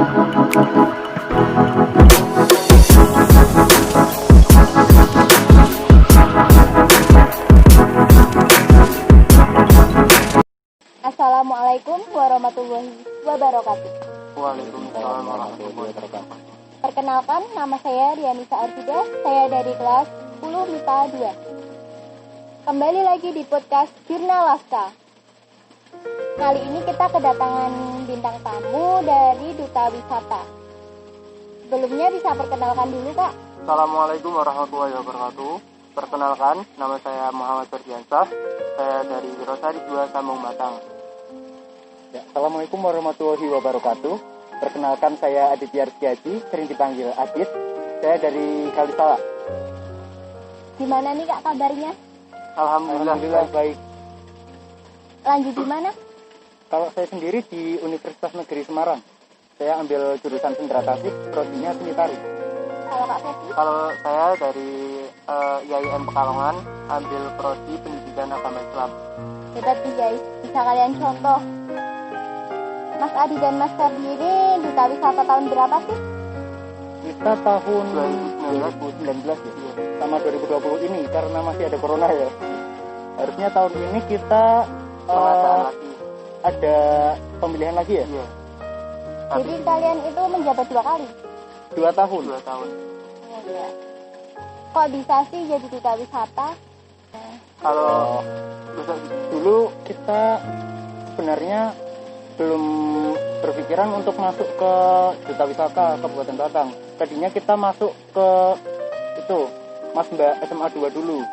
Assalamualaikum warahmatullahi wabarakatuh. Waalaikumsalam warahmatullahi wabarakatuh. Perkenalkan, nama saya Dianisa Arjida, saya dari kelas 10 MIPA 2. Kembali lagi di podcast Jurnal Laska. Kali ini kita kedatangan bintang tamu dari Duta Wisata. Sebelumnya bisa perkenalkan dulu, Kak. Assalamualaikum warahmatullahi wabarakatuh. Perkenalkan, nama saya Muhammad Ferdiansah. Saya dari Wirosari 2 Sambung Batang. Ya, Assalamualaikum warahmatullahi wabarakatuh. Perkenalkan, saya Aditya Rizky, sering dipanggil Adit. Saya dari Kalisala. Gimana nih, Kak, kabarnya? Alhamdulillah baik. Lanjut di mana? Kalau saya sendiri di Universitas Negeri Semarang. Saya ambil jurusan sendera tasik, prodinya seni tari. Kalau Kak Fethi? Kalau saya dari IAIN Pekalongan, ambil prodi Pendidikan Agama Islam. Hebat nih, guys. Bisa kalian contoh. Mas Adi dan Mas Ferdi ini Duta Wisata tahun berapa sih? Kita tahun 2019 ya, sama 2020 ini karena masih ada corona ya. Harusnya tahun ini kita lagi. ada pemilihan lagi ya? Iya. Jadi kalian itu menjabat 2 kali? 2 tahun. 2 tahun. Oh, iya. Kok bisa sih jadi Duta Wisata? Kalau Dulu kita sebenarnya belum berpikiran untuk masuk ke Duta Wisata Kabupaten Batang. Tadinya kita masuk ke itu Mas Mbak SMA 2 dulu.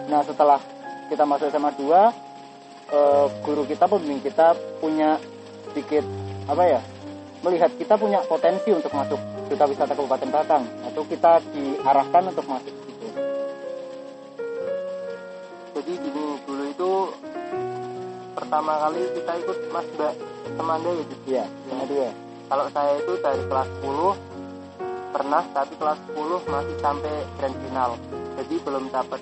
Nah, setelah kita masuk SMA 2, guru kita, pembimbing kita punya sedikit melihat kita punya potensi untuk masuk Duta Wisata Kabupaten Batang, atau kita diarahkan untuk masuk situ. jadi gini, dulu itu pertama kali kita ikut Mas Mbak Semanda ya, gitu. Iya, sama 2. Kalau saya itu dari kelas 10 pernah, tapi kelas 10 masih sampai grand final. Jadi belum dapat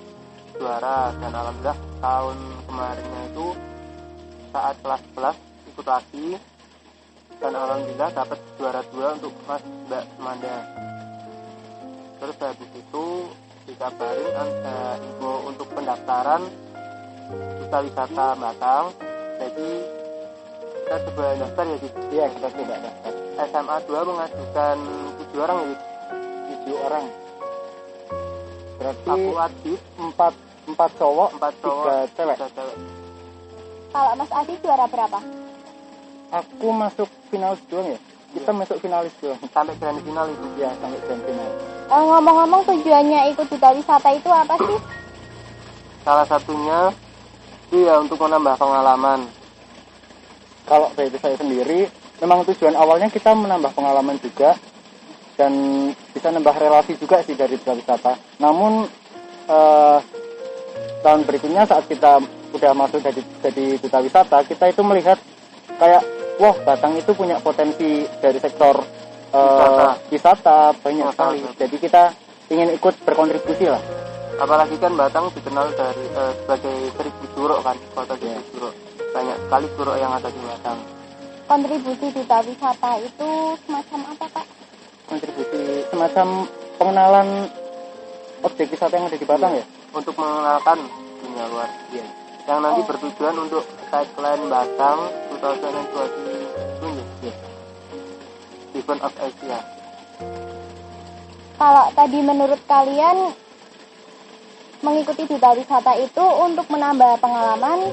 juara, dan alhamdulillah tahun kemarinnya itu saat kelas 11 ikut lagi, dan alhamdulillah dapat juara 2 untuk Mas Mbak Semanda. Terus habis itu dikabarin ada info untuk pendaftaran Duta Wisata Batang. Jadi kita coba daftar ya, gitu. Iya, kita coba daftar. SMA 2 mengajukan 7 orang ya, gitu. 7 orang. Berarti Aku Adit, 4 cowok, 4 3 cewek. 3 cewek. Kalau Mas Adi juara berapa? Aku masuk finalis doang ya. Kita masuk finalis doang. Sampai grand final itu. Ya, sampai grand final. Ngomong-ngomong, tujuannya ikut Duta Wisata itu apa sih? Salah satunya iya untuk menambah pengalaman. Kalau dari saya sendiri, memang tujuan awalnya kita menambah pengalaman juga, dan bisa nambah relasi juga sih dari Duta Wisata. Namun tahun berikutnya saat kita udah masuk jadi Duta Wisata, kita itu melihat kayak, wah, Batang itu punya potensi dari sektor wisata banyak sekali. Jadi kita ingin ikut berkontribusi lah. Apalagi kan Batang dikenal dari sebagai Seribu Curug kan, kota Seribu Curug. Banyak sekali curug yang ada di Batang. Kontribusi Duta Wisata itu semacam apa, Kak? Kontribusi semacam pengenalan objek wisata yang ada di Batang ya? Untuk mengenalkan dunia luar. Iya. Yang nanti bertujuan untuk tagline Batang 2020 ya. Event of Asia. Kalau tadi menurut kalian mengikuti Duta Wisata itu untuk menambah pengalaman,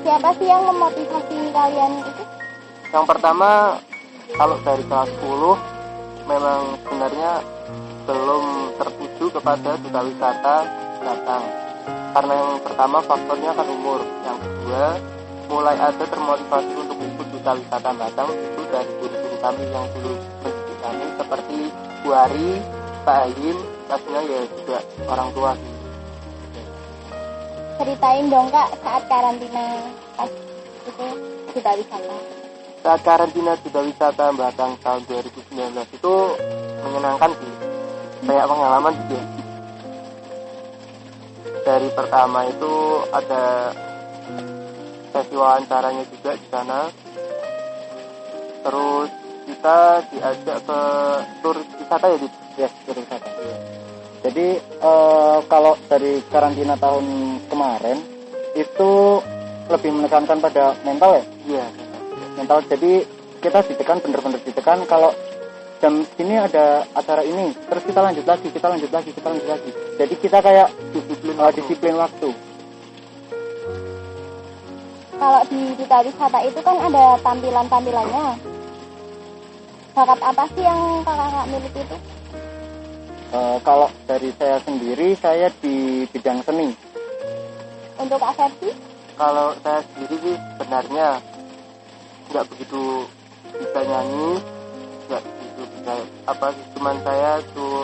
siapa sih yang memotivasi kalian itu? Yang pertama, kalau dari kelas 10 memang sebenarnya belum tertuju kepada Duta Wisata Batang. Karena yang pertama faktornya kan umur. Yang kedua, mulai ada termotivasi untuk ikut Duta Wisata Batang itu dari guru-guru kami yang dulu mendidik kami, seperti Bu Ari, Pak Ayim, pastinya ya juga orang tua sih. Ceritain dong, Kak, saat karantina pas itu Duta Wisata. Saat karantina Duta Wisata Batang tahun 2019 itu menyenangkan sih. Banyak pengalaman juga. Dari pertama itu ada sesi wawancaranya juga di sana. Terus kita diajak ke tur wisata ya, Dit? Ya, tur wisata. Jadi kalau dari karantina tahun kemarin itu lebih menekankan pada mental ya? Iya. Mental. Jadi kita ditekan, bener-bener ditekan kalau jam sini ada acara ini, terus kita lanjut lagi. Jadi kita kayak disiplin waktu. Kalau di duta wisata itu kan ada tampilannya. Bakat apa sih yang kakak miliki itu? Kalau dari saya sendiri, saya di bidang seni. Untuk Kak Ferdi? Kalau saya sendiri sih sebenarnya nggak begitu bisa nyanyi, nggak begitu bisa apa sih, cuman saya tuh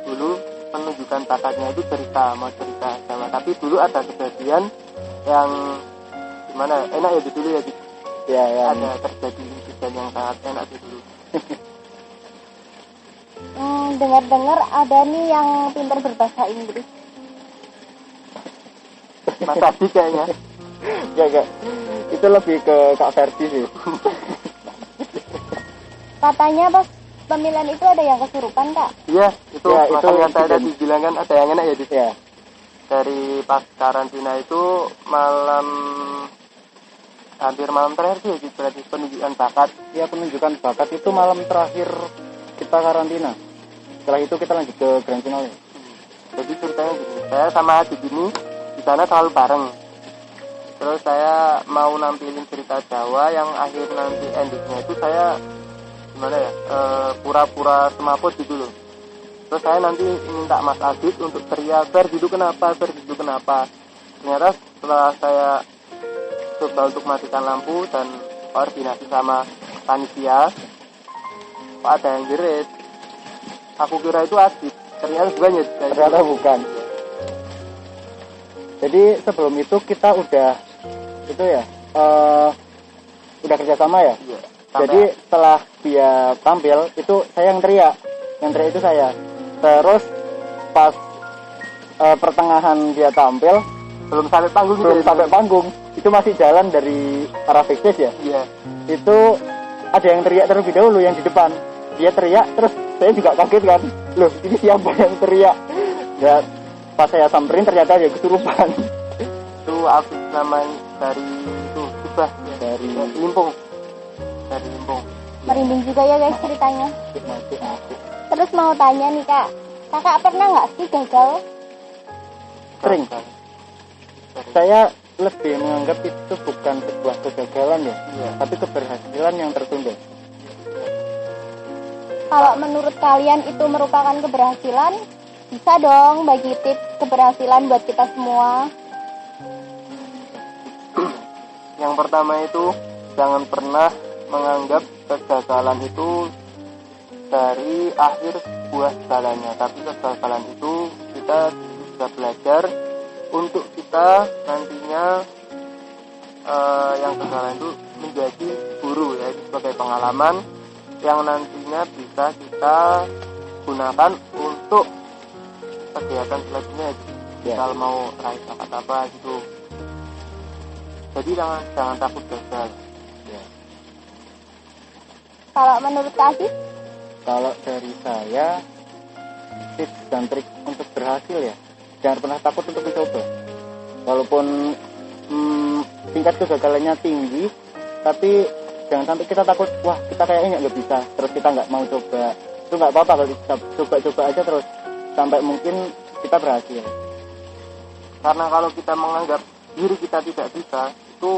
dulu menunjukkan bakatnya itu mau cerita sama, tapi dulu ada kejadian yang gimana enak ya dulu ya, Ya. Ada terjadi kejadian yang sangat enak sih dulu. Dengar-dengar ada nih yang pintar berbahasa Inggris. Mas Adi kayaknya. Gak. Itu lebih ke Kak Ferdi sih. Katanya pas pemilihan itu ada yang kesurupan, Kak. Iya, itu Ya, makanya itu saya tadi bilang kan ada yang enak ya, Dit. Ya. Dari pas karantina itu hampir malam terakhir sih, berarti penunjukan bakat. Ya, penunjukan bakat itu malam terakhir kita karantina. Setelah itu kita lanjut ke grand final. Jadi ceritanya gini, saya sama Adit ini di sana selalu bareng. Terus saya mau nampilin cerita Jawa yang akhir nanti endingnya itu saya gimana ya, pura-pura semaput gitu loh. Terus saya nanti minta Mas Adit untuk teriak, Fer gitu kenapa. Ternyata setelah saya coba untuk matikan lampu dan koordinasi sama panitia, kok ada yang jerit. Aku kira itu Adit, ternyata bukan ya. Ternyata bukan. Jadi sebelum itu kita udah kerjasama ya. Iya, Jadi setelah dia tampil itu saya yang teriak itu saya. Terus pas pertengahan dia tampil belum sampai panggung itu masih jalan dari arah backstage ya. Iya. Itu ada yang teriak terlebih dahulu yang di depan. Dia teriak terus saya juga kaget kan. Loh, ini siapa yang teriak? Ya pas saya samperin ternyata dia kesurupan. Itu Afif namanya dari itu Subah ya. Dari Limpung. Merinding juga ya guys ceritanya. Masih. Terus mau tanya nih Kak, kakak pernah nggak sih gagal? Sering. Saya lebih menganggap itu bukan sebuah kegagalan ya, tapi keberhasilan yang tertunda. Kalau menurut kalian itu merupakan keberhasilan, bisa dong bagi tips keberhasilan buat kita semua. Yang pertama itu jangan pernah menganggap kegagalan itu dari akhir sebuah jalannya, tapi kegagalan itu kita bisa belajar untuk kita nantinya yang kegagalan itu menjadi guru ya, sebagai pengalaman yang nantinya bisa kita gunakan untuk kegiatan selanjutnya. Kalau mau raih bakat apa gitu. Jadi jangan takut gagal. Ya. Kalau menurut Kak Aziz? Kalau dari saya tips dan trik untuk berhasil ya, jangan pernah takut untuk mencoba. Walaupun tingkat kegagalannya tinggi, tapi jangan sampai kita takut, wah kita kayaknya nggak bisa, terus kita nggak mau coba. Itu nggak apa-apa kalau kita coba aja terus sampai mungkin kita berhasil. Karena kalau kita menganggap diri kita tidak bisa, itu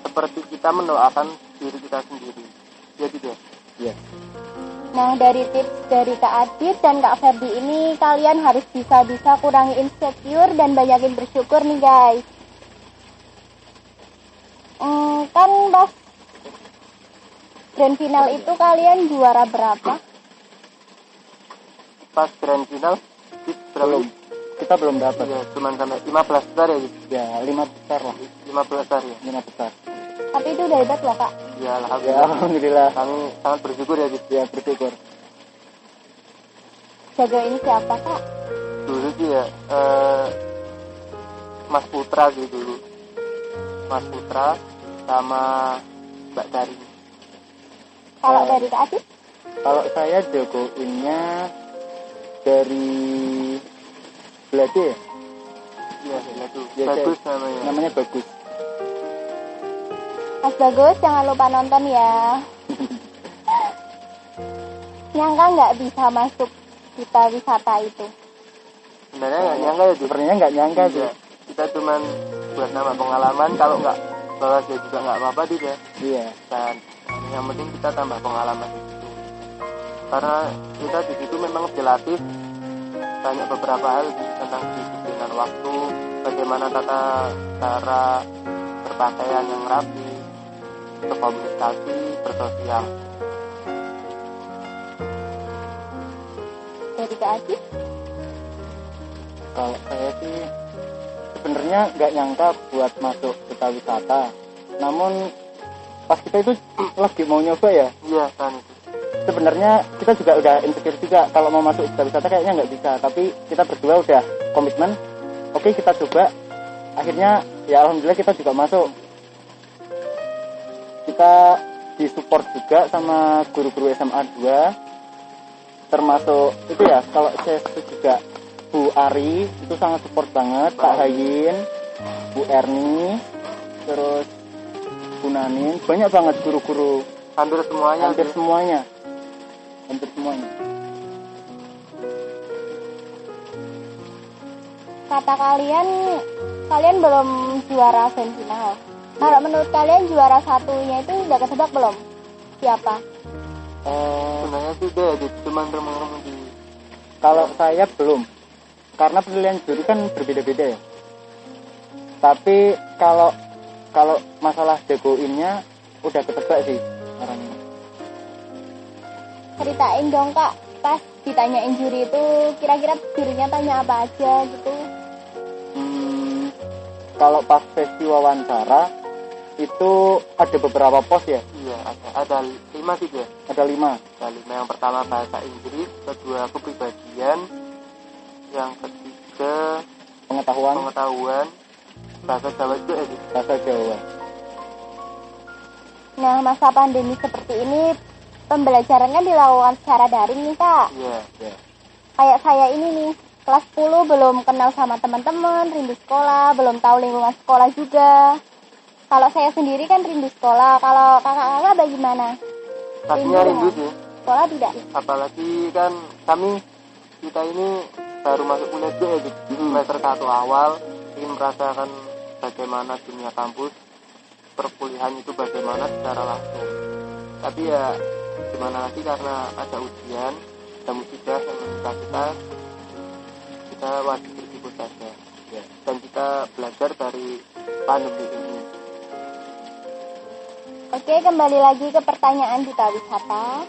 seperti kita mendoakan diri kita sendiri. Ya tidak? Iya. Nah, dari tips dari Kak Adit dan Kak Ferdi ini, kalian harus bisa kurangi insecure dan banyakin bersyukur nih guys. Kan pas grand final itu kalian juara berapa? Pas grand final Belum. Kita belum dapat. Ya, cuman sampai 15 besar ya. Ya, 5 besar lah. 5 besar ya. 5 besar. Tapi itu udah hebat loh Kak. Ya, Ya, alhamdulillah. Kami sangat bersyukur ya, Dit. Ya, bersyukur. Jaga ini siapa Kak? Dulu sih ya, Mas Putra sih dulu. Mas Putra. sama Mbak Dari. Kalau dari Kak Adit? Kalau saya jagoinnya dari Belade ya? Iya, itu Ya, bagus namanya. Namanya Bagus. Mas Bagus, jangan lupa nonton ya. Nyangka nggak bisa masuk Duta Wisata itu? Sebenarnya nggak nyangka ya, Sebenarnya nggak nyangka sih. Iya. Kita cuman buat nama pengalaman, kalau nggak lolos ya juga nggak apa-apa juga. Iya. Dan yang penting kita tambah pengalaman di situ. Karena kita di situ memang dilatih banyak beberapa hal tentang kedisiplinan waktu, bagaimana tata cara berpakaian yang rapi, berkomunikasi, bersosial. Dari Kak Adit? Kalau saya sih sebenarnya nggak nyangka buat masuk Duta Wisata. Namun pas kita itu lagi mau nyoba ya, Iya kan itu. sebenarnya kita juga udah insecure juga kalau mau masuk Duta Wisata kayaknya nggak bisa. Tapi kita berdua udah komitmen, oke kita coba. Akhirnya ya alhamdulillah kita juga masuk. Kita disupport juga sama guru-guru SMA 2, termasuk itu ya, kalau saya sebut juga Bu Ari itu sangat support banget, Pak Hayin, Bu Erni, terus Bu Nanin, banyak banget guru-guru, Hampir semuanya. hampir sih. semuanya. Hampir semuanya. Kata kalian belum juara semifinal. Kalau menurut kalian juara satunya itu udah ketebak belum? Siapa? Sebenarnya sih dia cuman remeng-remeng di. Kalau saya belum, karena penilaian juri kan berbeda-beda ya. Tapi kalau masalah jagoinnya udah ketebak sih sekarang ini. Ceritain dong Kak, pas ditanyain juri itu kira-kira jurinya tanya apa aja gitu. Kalau pas sesi wawancara itu ada beberapa pos ya, Iya, ada 5 sih dia. ada 5. Ada 5. Yang pertama bahasa Inggris, kedua kepribadian, yang ketiga pengetahuan, bahasa Jawa juga ya. Sih. Bahasa Jawa. Nah, masa pandemi seperti ini pembelajaran kan dilakukan secara daring nih Kak. Iya. Kayak saya ini nih, kelas 10 belum kenal sama teman-teman, rindu sekolah, belum tahu lingkungan sekolah juga. Kalau saya sendiri kan rindu sekolah, kalau kakak-kakak bagaimana? Pastinya rindu sih. Sekolah tidak? Apalagi kan kita ini baru masuk kuliah juga ya, di semester 1 awal, ingin merasakan bagaimana dunia kampus, perkuliahan itu bagaimana secara langsung. Tapi ya gimana lagi, karena ada ujian, ada musibah yang menimpa kita wajib bersyukur saja. Ya. Dan kita belajar dari pandemi ini. Oke, kembali lagi ke pertanyaan Duta Wisata.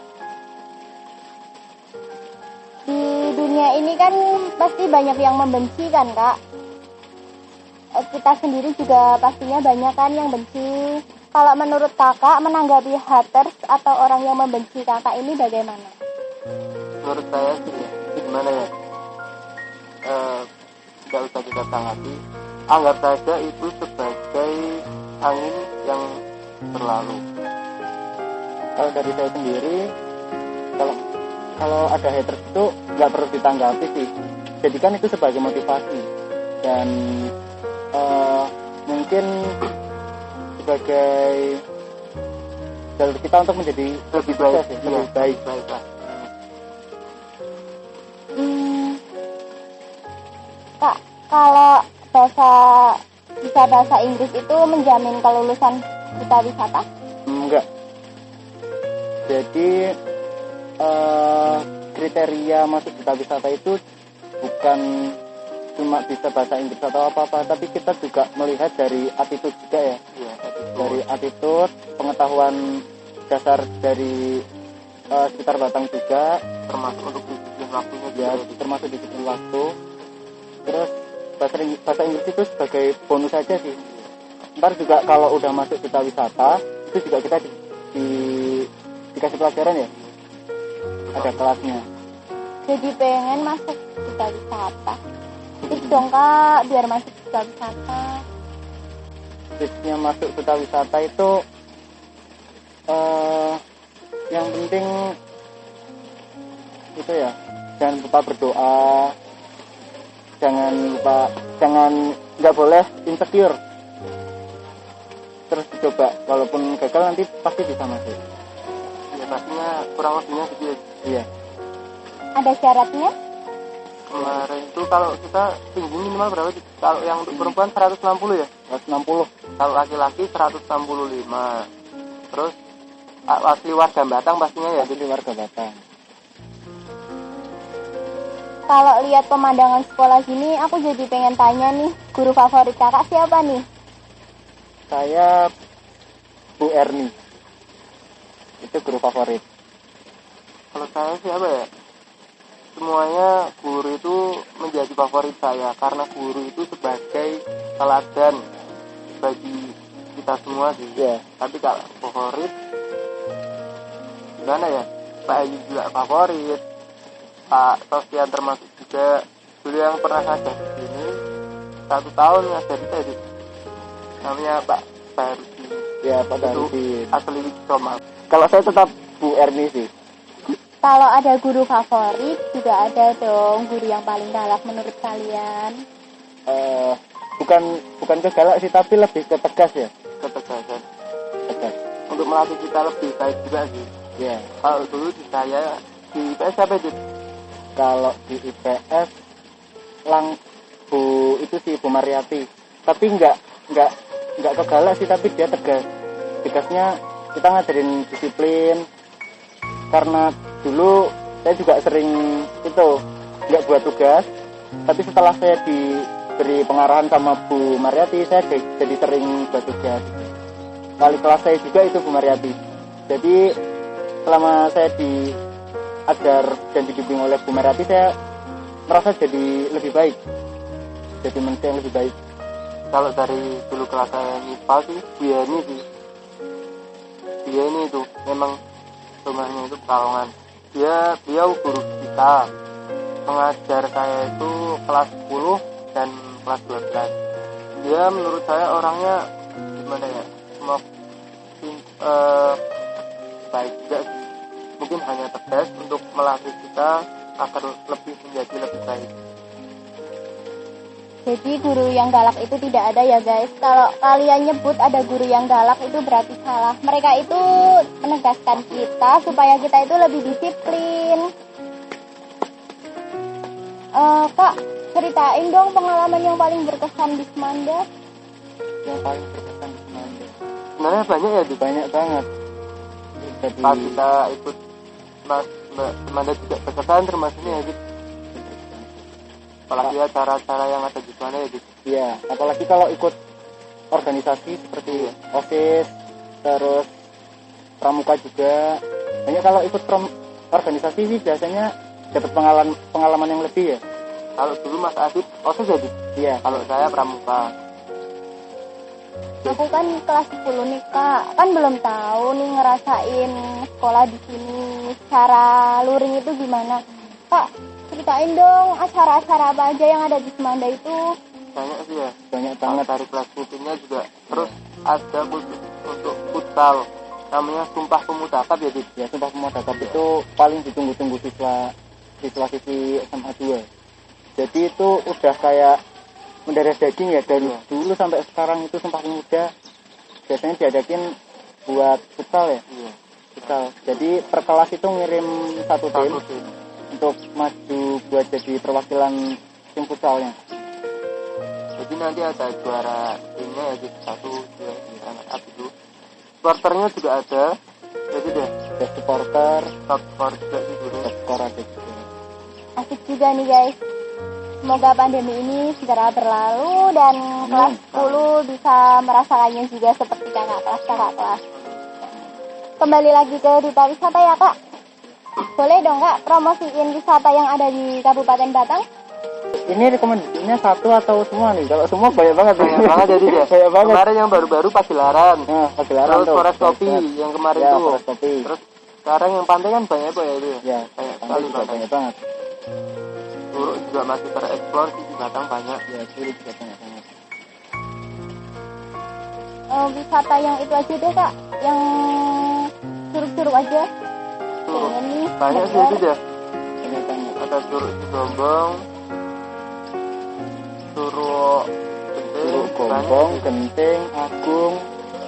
Di dunia ini kan pasti banyak yang membenci kan Kak. Kita sendiri juga pastinya banyak kan yang benci. Kalau menurut kakak menanggapi haters atau orang yang membenci kakak ini bagaimana? Menurut saya sih ya, gimana ya, tidak usah kita tanggapi, anggap saja itu sebagai angin yang berlalu. Kalau dari saya sendiri, kalau ada haters itu nggak perlu ditanggapi sih. Jadikan itu sebagai motivasi dan mungkin sebagai jalur kita untuk menjadi Lebih baik, sukses, lebih baik. Baiklah. Kak, kalau bisa bahasa Inggris itu menjamin kelulusan Duta Wisata? Enggak. Jadi kriteria masuk Duta Wisata itu bukan cuma bisa bahasa Inggris atau apa-apa, tapi kita juga melihat dari attitude juga ya. Iya, Dari attitude, pengetahuan dasar dari sekitar Batang juga, termasuk untuk disiplin waktunya ya juga. termasuk disiplin waktu. Terus bahasa Inggris itu sebagai bonus saja sih. Ntar juga kalau udah masuk Duta Wisata itu juga kita dikasih pelajaran ya, ada kelasnya. Jadi pengen masuk Duta Wisata. Tips dong Kak, biar masuk Duta Wisata. tipsnya masuk duta wisata itu yang penting itu ya, jangan lupa berdoa, nggak boleh insecure, terus coba, walaupun gagal nanti pasti bisa masuk. Ya pastinya kurang lebihnya gitu ya. Iya. Ada syaratnya? Kemarin itu kalau kita tinggi minimal berapa sih? Kalau yang untuk perempuan 160 ya? 160. Kalau laki-laki 165. Terus asli warga Batang pastinya ya. Jadi warga Batang. Kalau lihat pemandangan sekolah gini, aku jadi pengen tanya nih, guru favorit kakak siapa nih? Saya Bu Erni. Itu guru favorit. Kalau saya sih apa ya? Semuanya guru itu menjadi favorit saya karena guru itu sebagai teladan bagi kita semua sih. Ya. Tapi kalau favorit gimana ya? Pak Ayu juga favorit, Pak Sofyan termasuk juga. Dulu yang pernah ngajar di sini 1 tahun ngajar di namanya Pak Barusi. Ya, Pak Itu Barusi. asli Comal. Kalau saya tetap Bu Erni sih. Kalau ada guru favorit, juga ada dong guru yang paling galak menurut kalian. Bukan ke galak sih, tapi lebih ke tegas ya. Ketegasan Tegas. untuk melatih kita lebih baik juga sih. Ya. Kalau dulu di saya di IPS siapa itu? Kalau di IPS Bu itu sih Bu Mariati. Tapi nggak ke galak sih, tapi dia tegas. Tegasnya kita ngajarin disiplin. Karena dulu saya juga sering itu nggak buat tugas, tapi setelah saya diberi pengarahan sama Bu Mariati, saya jadi sering buat tugas. Wali kelas saya juga itu Bu Mariati. Jadi selama saya diajar dan dibimbing oleh Bu Mariati, saya merasa jadi lebih baik, jadi manusia yang lebih baik. Kalau dari dulu kelas saya MIPA sih dia ini itu memang rumahnya itu Pekalongan. Beliau guru kita, mengajar saya itu kelas 10 dan kelas 12. Dia menurut saya orangnya gimana ya, baik juga sih. Mungkin hanya tegas untuk melatih kita agar menjadi lebih baik. Jadi guru yang galak itu tidak ada ya guys. Kalau kalian nyebut ada guru yang galak itu berarti salah. Mereka itu menegaskan kita supaya kita itu lebih disiplin. Kak, ceritain dong pengalaman yang paling berkesan di Semanda. Yang paling berkesan di Semanda. Sebenarnya banyak ya, Banyak banget. Jadi pas kita ikut Mbak Semanda juga berkesan termasuknya ya gitu. Apalagi acara-acara yang ada di sana ya gitu. iya, apalagi kalau ikut organisasi seperti OSIS, terus pramuka juga. Hanya kalau ikut organisasi sih biasanya dapat pengalaman yang lebih ya. Kalau dulu Mas Adit OSIS jadi. Iya. Kalau saya pramuka. Aku kan kelas 10 nih kak, kan belum tahu nih ngerasain sekolah di sini. Secara luring itu gimana? Kak, ceritain dong acara-acara apa aja yang ada di Semanda itu. Banyak sih ya. Banyak Kalau banget. dari kelas rutinnya juga. Terus ada khusus untuk futsal. Namanya Sumpah Pemuda Cup ya gitu. Ya, Sumpah Pemuda Cup itu paling ditunggu-tunggu siswa-siswi SMA 2. Jadi itu udah kayak mendarah daging ya, dari dulu sampai sekarang. Itu Sumpah Pemuda biasanya diadakin buat futsal ya. Iya. Futsal. Jadi per kelas itu ngirim satu tim Satu tim. untuk maju buat jadi perwakilan tim futsalnya. Jadi nanti ada juara timnya ya gitu. 1, 2, anak A itu. Supporternya juga ada. Jadi deh. Ada supporter, Top skor juga sih dulu. top skor ada juga. Asik juga nih guys. Semoga pandemi ini segera berlalu dan kelas 10 bisa merasakannya juga seperti kakak kelas. Kembali lagi ke duta wisata ya kak. Boleh dong kak promosiin wisata yang ada di Kabupaten Batang? Ini rekomendasinya satu atau semua nih? Kalau semua banyak banget. Banyak banget jadi deh. Banyak banget. Kemarin yang baru-baru Pagelaran. Nah, Pagelaran Terus tuh. Forest Kopi yang kemarin Ya, tuh. Forest Kopi. Terus sekarang yang pantai kan banyak apa ya itu ya? Ya, Banyak pantai sekali juga pantai. banyak banget. Curug juga masih tereksplor sih di Batang banyak. Ya, Curug juga banyak banget. wisata yang itu aja deh kak, yang curug-curug aja. Pengen nih. Banyak sih itu deh. Ini banyak. Ada Curug Gombong, Curug Curug Gombong, Genting, Agung,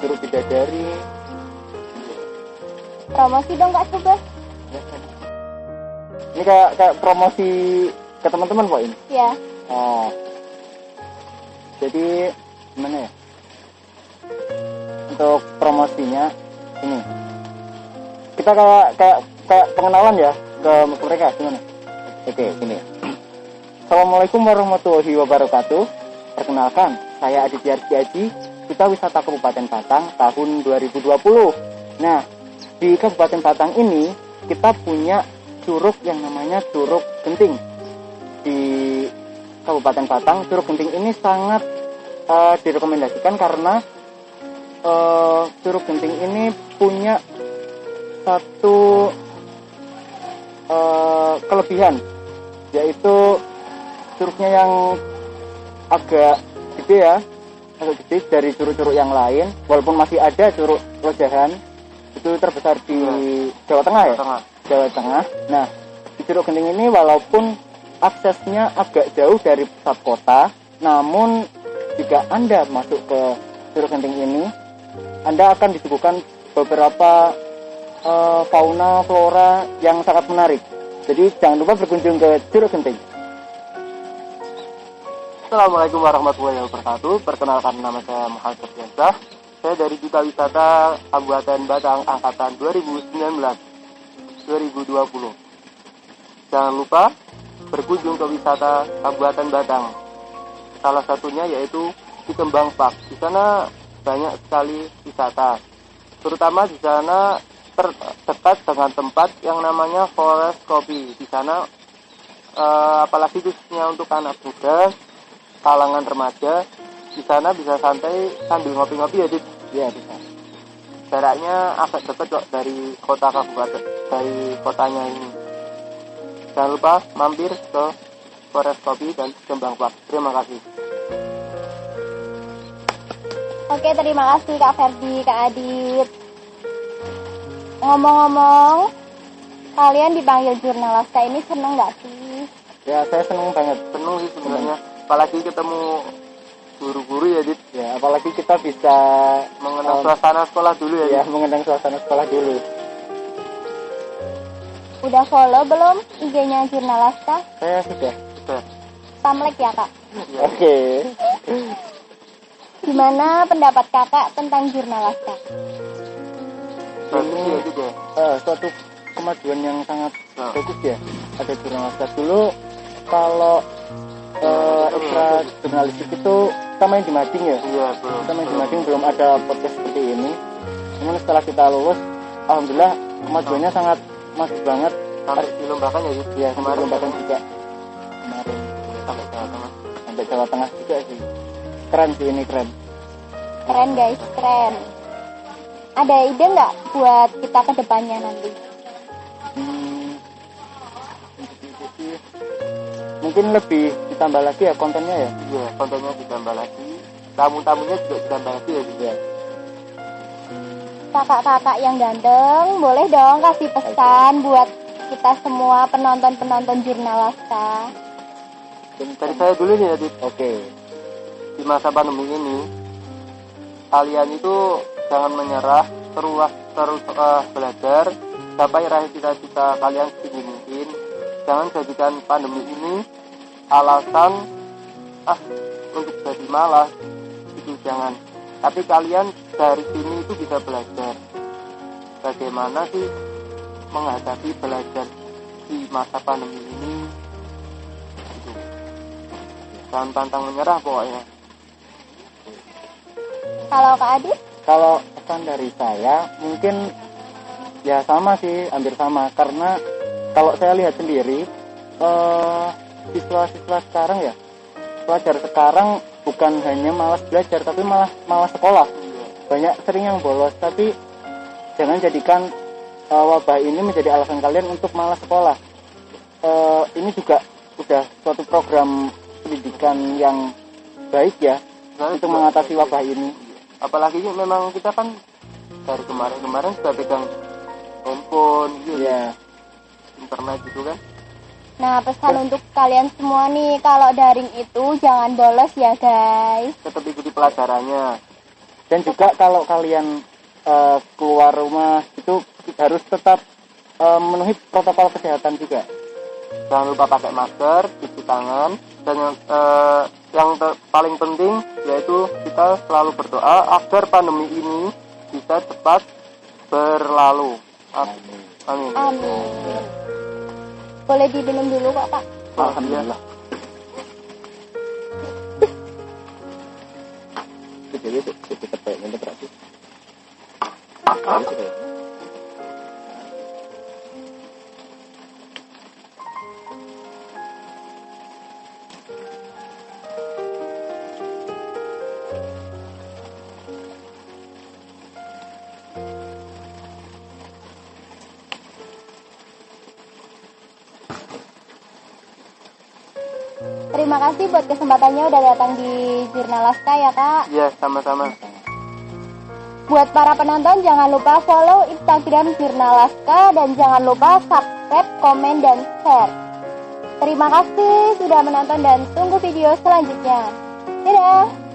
Curug Bidadari. Promosi dong kak coba. Ini kayak promosi ke teman-teman kok ini. Ya. Oh. Jadi gimana ya? Untuk promosinya ini. Kita kayak pengenalan ya ke mereka gimana? Oke, gini. Assalamualaikum warahmatullahi wabarakatuh. Perkenalkan, saya Aditya Ardiaji, Duta Wisata Kabupaten Batang tahun 2020. Nah, di Kabupaten Batang ini kita punya curug yang namanya Curug Genting. Di Kabupaten Batang, Curug Genting ini sangat direkomendasikan karena Curug Genting ini punya satu kelebihan, yaitu curugnya yang agak gede ya, agak gede dari curug-curug yang lain, walaupun masih ada Curug Lojahan, itu terbesar di Jawa Tengah ya? Jawa Tengah. Nah, di Curug Genting ini walaupun aksesnya agak jauh dari pusat kota, namun jika Anda masuk ke Curug Genting ini, Anda akan disuguhkan beberapa fauna, flora yang sangat menarik. Jadi jangan lupa berkunjung ke Curug Genting. Assalamualaikum warahmatullahi wabarakatuh. Perkenalkan, nama saya Muhammad Ferdiansyah. Saya dari Duta Wisata Kabupaten Batang angkatan 2019-2020. Jangan lupa berkunjung ke wisata Kabupaten Batang. Salah satunya yaitu di Kembang Park. Di sana banyak sekali wisata. Terutama di sana terdekat dengan tempat yang namanya Forest Coffee. Di sana apalagi khususnya untuk anak muda, kalangan remaja, di sana bisa santai sambil ngopi-ngopi ya, Dit? Ya, bisa. Jaraknya agak dekat kok dari kota kabupaten, dari kotanya ini. Jangan lupa mampir ke Forest Coffee dan Kembang Park. Terima kasih. Oke, terima kasih Kak Ferdi, Kak Adit. Ngomong-ngomong, kalian dipanggil Jurnalaska ini seneng nggak sih? Ya, saya senang banget. Seneng sih sebenarnya. Apalagi ketemu guru-guru ya, Dit. Ya, apalagi kita bisa Mengenang suasana sekolah dulu ya, ya, Dit. mengenang suasana sekolah dulu. Udah follow belum IG-nya Jurnalaska? Saya sudah. Sudah. Pamlek ya Kak? Ya. Oke. Gimana pendapat kakak tentang Jurnalaska? Bagus ya, Dit ya. Suatu kemajuan yang sangat Nah. bagus ya. Ada Jurnalaska dulu. Kalau ekstra jurnalistik itu kita main di mading ya. Iya, belum. Kita main di mading, belum ada podcast seperti ini. Namun setelah kita lulus, alhamdulillah kemajuannya sangat masif banget. Sampai dilombakan ya, Dit. Ya, Kemarin dilombakan juga kemarin sampai Jawa Tengah. sampai Jawa Tengah juga sih. Keren sih, ini keren. Keren guys, keren. Ada ide nggak buat kita ke depannya nanti? Mungkin lebih ditambah lagi ya kontennya ya. Iya, kontennya ditambah lagi. Tamu-tamunya juga ditambah lagi ya, Dit ya. Kakak-kakak yang ganteng, boleh dong kasih pesan buat kita semua penonton-penonton Jurnalaska. Dari saya dulu nih ya, Dit. Oke. Di masa pandemi ini, kalian itu jangan menyerah, terus belajar, capai raih cita-cita kalian setinggi mungkin. Jangan jadikan pandemi ini alasan untuk jadi malas, itu jangan. Tapi kalian dari sini itu bisa belajar bagaimana sih menghadapi belajar di masa pandemi ini. Gitu. Jangan pantang menyerah pokoknya. Kalau Kak Adit? Kalau pesan dari saya mungkin ya sama sih, hampir sama. Karena kalau saya lihat sendiri, siswa-siswa sekarang ya, pelajar sekarang bukan hanya malas belajar, tapi malah malas sekolah. Banyak sering yang bolos, tapi jangan jadikan wabah ini menjadi alasan kalian untuk malas sekolah. Ini juga sudah suatu program pendidikan yang baik ya, untuk mengatasi wabah ini. apalagi memang kita kan dari kemarin sudah pegang handphone gitu Iya. internet gitu kan. Nah, pesan untuk kalian semua nih, kalau daring itu jangan bolos ya guys. Tetap ikuti pelajarannya. Dan juga kalau kalian keluar rumah itu harus tetap memenuhi protokol kesehatan juga. Jangan lupa pakai masker, cuci tangan, dan yang paling penting yaitu kita selalu berdoa agar pandemi ini bisa cepat berlalu. Amin. Amin. Boleh diminum dulu kok Pak. Alhamdulillah. Jadi itu terbaiknya berarti. Terima kasih buat kesempatannya udah datang di Jurnal Laska ya Kak. Iya, sama-sama. Buat para penonton jangan lupa follow Instagram Jurnal Laska dan jangan lupa subscribe, komen, dan share. Terima kasih sudah menonton dan tunggu video selanjutnya. Dadah!